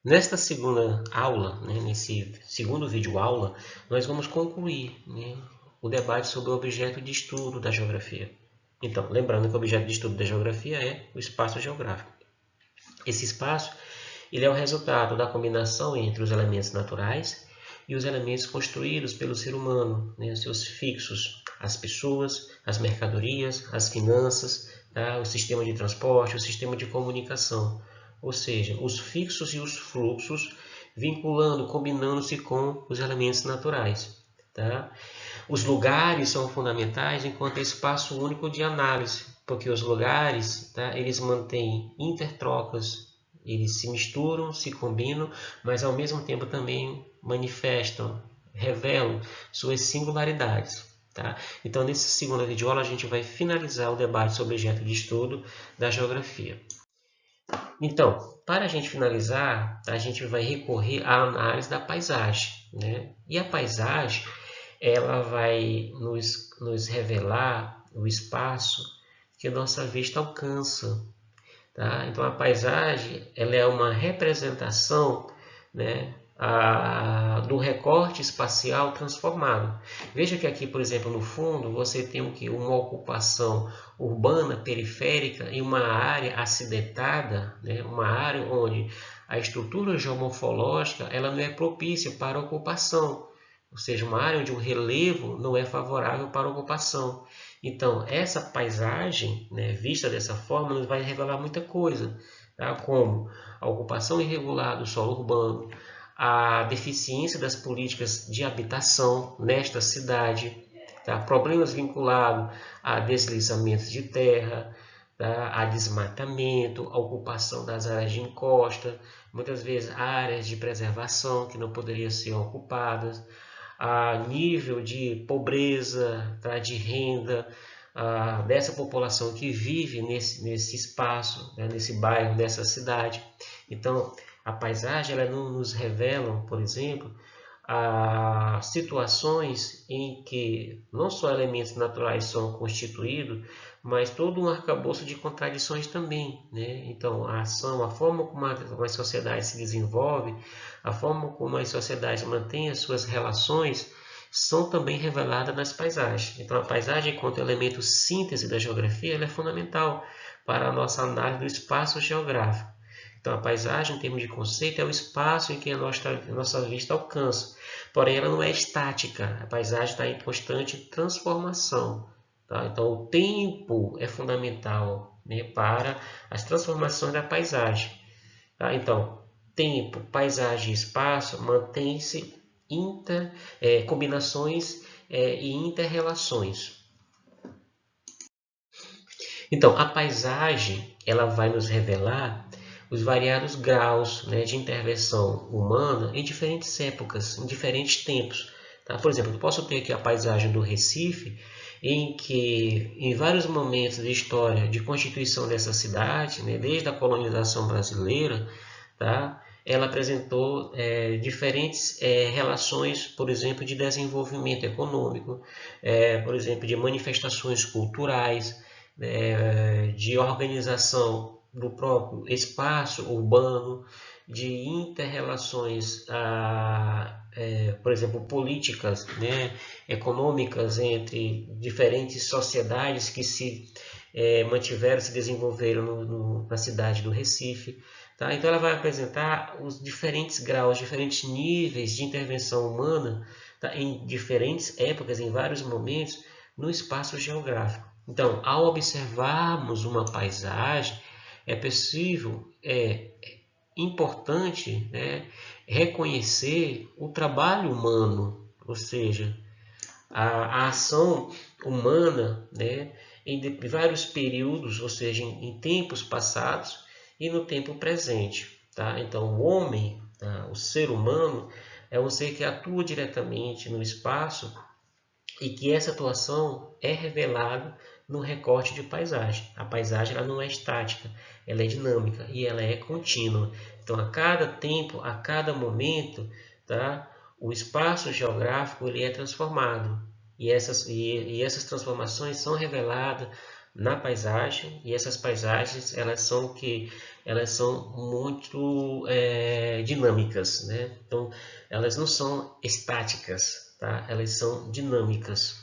Nesta segunda aula, né, nesse segundo vídeo aula, nós vamos concluir, né, o debate sobre o objeto de estudo da geografia. Então, lembrando que o objeto de estudo da geografia é o espaço geográfico. Esse espaço ele é o resultado da combinação entre os elementos naturais e os elementos construídos pelo ser humano, né, seus fixos, as pessoas, as mercadorias, as finanças, tá, o sistema de transporte, o sistema de comunicação. Ou seja, os fixos e os fluxos vinculando, combinando-se com os elementos naturais. Tá? Os lugares são fundamentais enquanto espaço único de análise, porque os lugares, tá, eles mantêm intertrocas, eles se misturam, se combinam, mas ao mesmo tempo também manifestam, revelam suas singularidades. Tá? Então, nesse segundo vídeo a gente vai finalizar o debate sobre o objeto de estudo da geografia. Então, para a gente finalizar, a gente vai recorrer à análise da paisagem. Né? E a paisagem ela vai nos revelar o espaço que a nossa vista alcança. Tá? Então, a paisagem ela é uma representação, né, do recorte espacial transformado. Veja que aqui, por exemplo, no fundo, você tem o que? Uma ocupação urbana periférica e uma área acidentada, né? Uma área onde a estrutura geomorfológica ela não é propícia para a ocupação, ou seja, uma área onde o relevo não é favorável para a ocupação. Então, essa paisagem, né, vista dessa forma, nos vai revelar muita coisa, tá? Como a ocupação irregular do solo urbano, a deficiência das políticas de habitação nesta cidade, tá? Problemas vinculados a deslizamentos de terra, tá? A desmatamento, a ocupação das áreas de encosta, muitas vezes áreas de preservação que não poderiam ser ocupadas, a nível de pobreza, tá? De renda, dessa população que vive nesse espaço, né? Nesse bairro, nessa cidade. Então, a paisagem ela não nos revela, por exemplo, situações em que não só elementos naturais são constituídos, mas todo um arcabouço de contradições também. Né? Então, a ação, a forma como a sociedade se desenvolve, a forma como as sociedades mantêm as suas relações, são também reveladas nas paisagens. Então, a paisagem, enquanto elemento síntese da geografia, ela é fundamental para a nossa análise do espaço geográfico. Então, a paisagem, em termos de conceito, é o espaço em que a nossa vista alcança. Porém, ela não é estática. A paisagem está em constante transformação. Tá? Então, o tempo é fundamental, né, para as transformações da paisagem. Tá? Então, tempo, paisagem e espaço mantêm-se combinações e interrelações. Então, a paisagem ela vai nos revelar os variados graus, né, de intervenção humana em diferentes épocas, em diferentes tempos. Tá? Por exemplo, eu posso ter aqui a paisagem do Recife, em que em vários momentos da história de constituição dessa cidade, né, desde a colonização brasileira, tá, ela apresentou diferentes relações, por exemplo, de desenvolvimento econômico, por exemplo, de manifestações culturais, de organização do próprio espaço urbano, de interrelações, por exemplo, políticas, né, econômicas entre diferentes sociedades que se mantiveram, se desenvolveram na cidade do Recife. Tá? Então ela vai apresentar os diferentes graus, diferentes níveis de intervenção humana, tá? Em diferentes épocas, em vários momentos, no espaço geográfico. Então, ao observarmos uma paisagem, é possível, importante, né, reconhecer o trabalho humano, ou seja, a ação humana, né, em vários períodos, ou seja, em tempos passados e no tempo presente. Tá? Então, o homem, tá, o ser humano, é um ser que atua diretamente no espaço e que essa atuação é revelada no recorte de paisagem. A paisagem ela não é estática, ela é dinâmica e ela é contínua. Então, a cada tempo, a cada momento, tá, o espaço geográfico ele é transformado. E essas transformações são reveladas na paisagem, e essas paisagens elas são muito dinâmicas, né? Então, elas não são estáticas, tá? Elas são dinâmicas.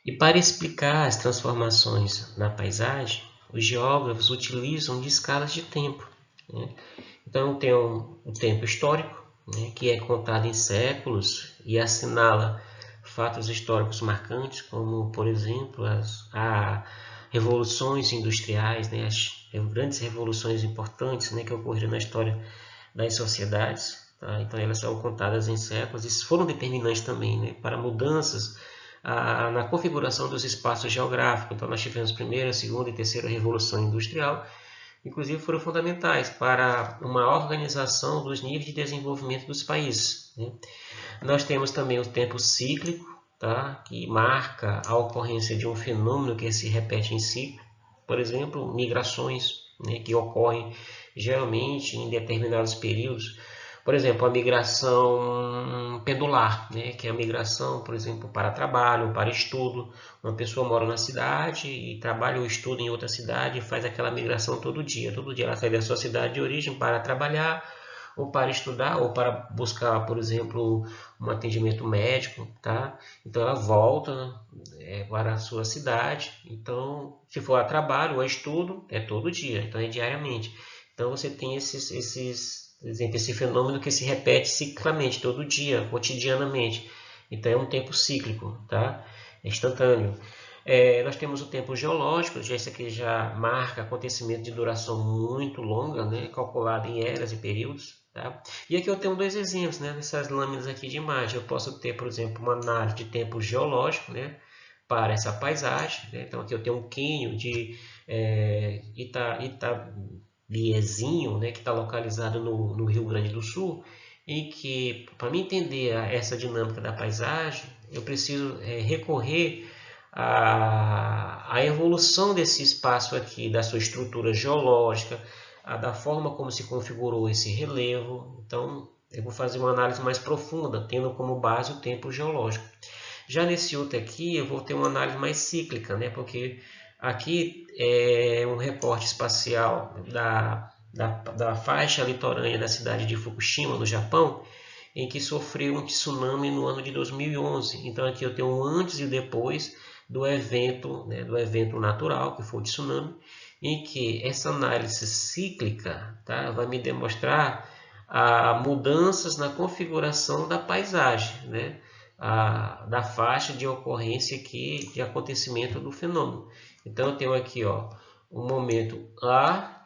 E para explicar as transformações na paisagem, os geógrafos utilizam de escalas de tempo, né? Então, tem o tempo histórico, né, que é contado em séculos e assinala fatos históricos marcantes, como, por exemplo, as revoluções industriais, né, as grandes revoluções importantes, né, que ocorreram na história das sociedades. Tá? Então, elas são contadas em séculos e foram determinantes também, né, para mudanças na configuração dos espaços geográficos. Então, nós tivemos a primeira, segunda e terceira revolução industrial, inclusive foram fundamentais para uma organização dos níveis de desenvolvimento dos países, né? Nós temos também o tempo cíclico, tá? Que marca a ocorrência de um fenômeno que se repete em ciclo, por exemplo, migrações, né, que ocorrem geralmente em determinados períodos. Por exemplo, a migração pendular, né, que é a migração, por exemplo, para trabalho, para estudo. Uma pessoa mora na cidade e trabalha ou estuda em outra cidade e faz aquela migração todo dia. Todo dia ela sai da sua cidade de origem para trabalhar, ou para estudar, ou para buscar, por exemplo, um atendimento médico, tá? Então ela volta para a sua cidade. Então, se for a trabalho ou a estudo, é todo dia, então é diariamente. Então você tem esse fenômeno que se repete ciclicamente, todo dia, cotidianamente. Então é um tempo cíclico, tá? É instantâneo. Nós temos o tempo geológico, esse aqui já marca acontecimento de duração muito longa, né? Calculado em eras e períodos. Tá? E aqui eu tenho dois exemplos, né? Nessas lâminas aqui de imagem. Eu posso ter, por exemplo, uma análise de tempo geológico, né? Para essa paisagem. Né? Então aqui eu tenho um cânion de Itabiezinho, né? Que está localizado no Rio Grande do Sul, em que, para me entender essa dinâmica da paisagem, eu preciso recorrer à evolução desse espaço aqui, da sua estrutura geológica, da forma como se configurou esse relevo. Então, eu vou fazer uma análise mais profunda, tendo como base o tempo geológico. Já nesse outro aqui, eu vou ter uma análise mais cíclica, né? Porque aqui é um recorte espacial da faixa litorânea da cidade de Fukushima, no Japão, em que sofreu um tsunami no ano de 2011. Então, aqui eu tenho um antes e depois do evento, né, do evento natural, que foi o tsunami, em que essa análise cíclica, tá, vai me demonstrar mudanças na configuração da paisagem, né, da faixa de ocorrência aqui, de acontecimento do fenômeno. Então, eu tenho aqui o momento A,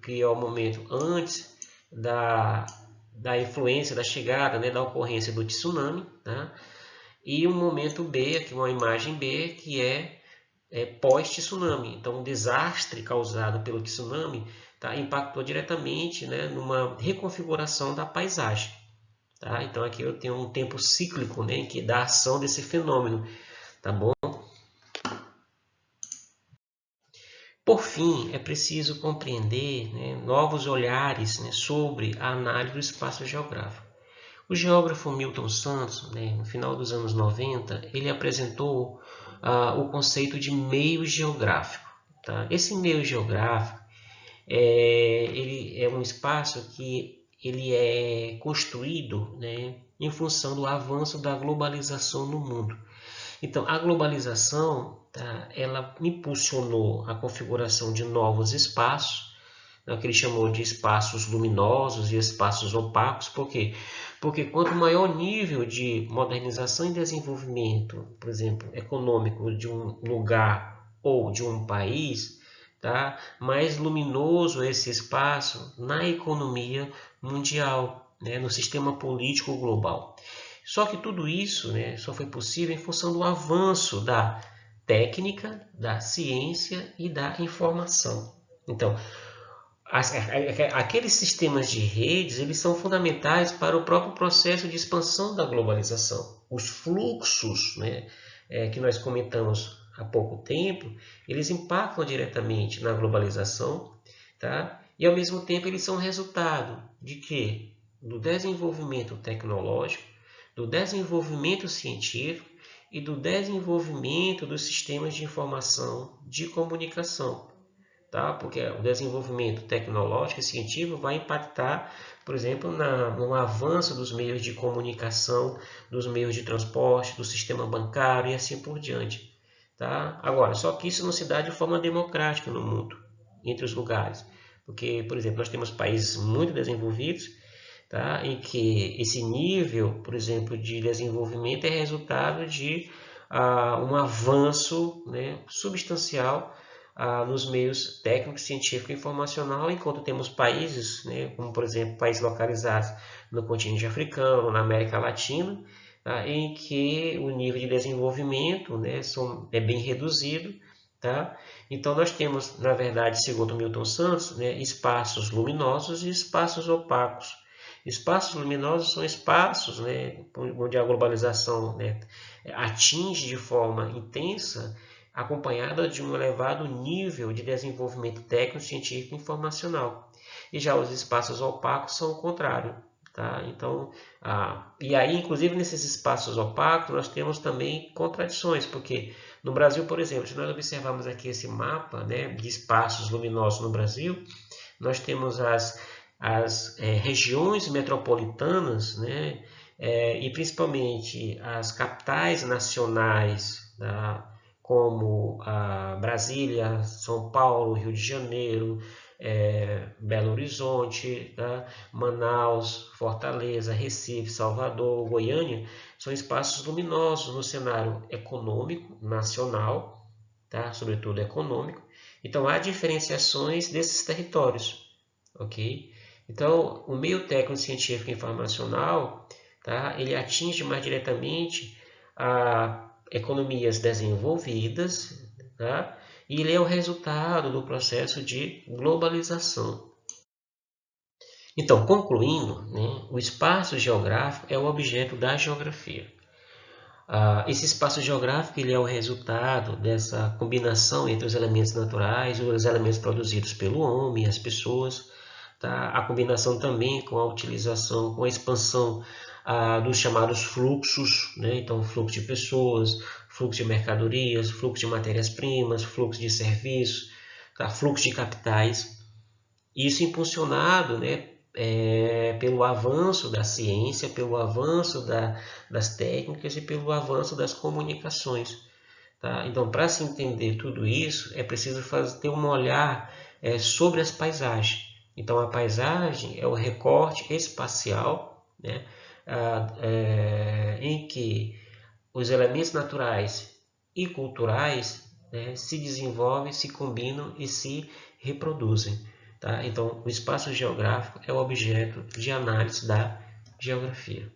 que é o momento antes da influência, da chegada, né, da ocorrência do tsunami, tá? E um momento B, aqui uma imagem B, que é pós-tsunami. Então, o desastre causado pelo tsunami, tá, impactou diretamente, né, numa reconfiguração da paisagem. Tá? Então, aqui eu tenho um tempo cíclico, né, que dá ação desse fenômeno. Tá bom? Por fim, é preciso compreender, né, novos olhares, né, sobre a análise do espaço geográfico. O geógrafo Milton Santos, né, no final dos anos 90, ele apresentou o conceito de meio geográfico. Tá? Esse meio geográfico ele é um espaço que ele é construído, né, em função do avanço da globalização no mundo. Então, a globalização, tá, ela impulsionou a configuração de novos espaços, né, que ele chamou de espaços luminosos e espaços opacos. Por quê? Porque quanto maior o nível de modernização e desenvolvimento, por exemplo, econômico de um lugar ou de um país, tá, mais luminoso é esse espaço na economia mundial, né, no sistema político global. Só que tudo isso, né, só foi possível em função do avanço da técnica, da ciência e da informação. Então, aqueles sistemas de redes, eles são fundamentais para o próprio processo de expansão da globalização. Os fluxos, né, que nós comentamos há pouco tempo, eles impactam diretamente na globalização, tá? E ao mesmo tempo eles são resultado de quê? Do desenvolvimento tecnológico, do desenvolvimento científico e do desenvolvimento dos sistemas de informação de comunicação. tá? Porque o desenvolvimento tecnológico e científico vai impactar, por exemplo, no avanço dos meios de comunicação, dos meios de transporte, do sistema bancário e assim por diante. Tá? Agora, só que isso não se dá de forma democrática no mundo, entre os lugares. Porque, por exemplo, nós temos países muito desenvolvidos, tá? Em que esse nível, por exemplo, de desenvolvimento é resultado de um avanço, né, substancial nos meios técnico, científico e informacional, enquanto temos países, né, como por exemplo países localizados no continente africano, na América Latina, tá, em que o nível de desenvolvimento, né, é bem reduzido. Tá? Então nós temos, na verdade, segundo Milton Santos, né, espaços luminosos e espaços opacos. Espaços luminosos são espaços, né, onde a globalização, né, atinge de forma intensa, acompanhada de um elevado nível de desenvolvimento técnico, científico e informacional. E já os espaços opacos são o contrário. Tá? Então, e aí, inclusive, nesses espaços opacos, nós temos também contradições, porque no Brasil, por exemplo, se nós observarmos aqui esse mapa, né, de espaços luminosos no Brasil, nós temos as regiões metropolitanas, né, e principalmente as capitais nacionais, tá, como Brasília, São Paulo, Rio de Janeiro, Belo Horizonte, tá, Manaus, Fortaleza, Recife, Salvador, Goiânia, são espaços luminosos no cenário econômico nacional, tá, sobretudo econômico. Então há diferenciações desses territórios, ok? Então, o meio técnico científico e informacional, tá, ele atinge mais diretamente economias desenvolvidas, tá, e ele é o resultado do processo de globalização. Então, concluindo, né, o espaço geográfico é o objeto da geografia. Esse espaço geográfico ele é o resultado dessa combinação entre os elementos naturais e os elementos produzidos pelo homem, as pessoas, tá? A combinação também com a utilização, com a expansão dos chamados fluxos, né? Então, fluxo de pessoas, fluxo de mercadorias, fluxo de matérias-primas, fluxo de serviços, tá? Fluxo de capitais. Isso impulsionado, né, pelo avanço da ciência, pelo avanço das técnicas e pelo avanço das comunicações. Tá? Então, para se entender tudo isso, é preciso ter um olhar sobre as paisagens. Então, a paisagem é o recorte espacial, né, em que os elementos naturais e culturais, né, se desenvolvem, se combinam e se reproduzem. Tá? Então, o espaço geográfico é o objeto de análise da geografia.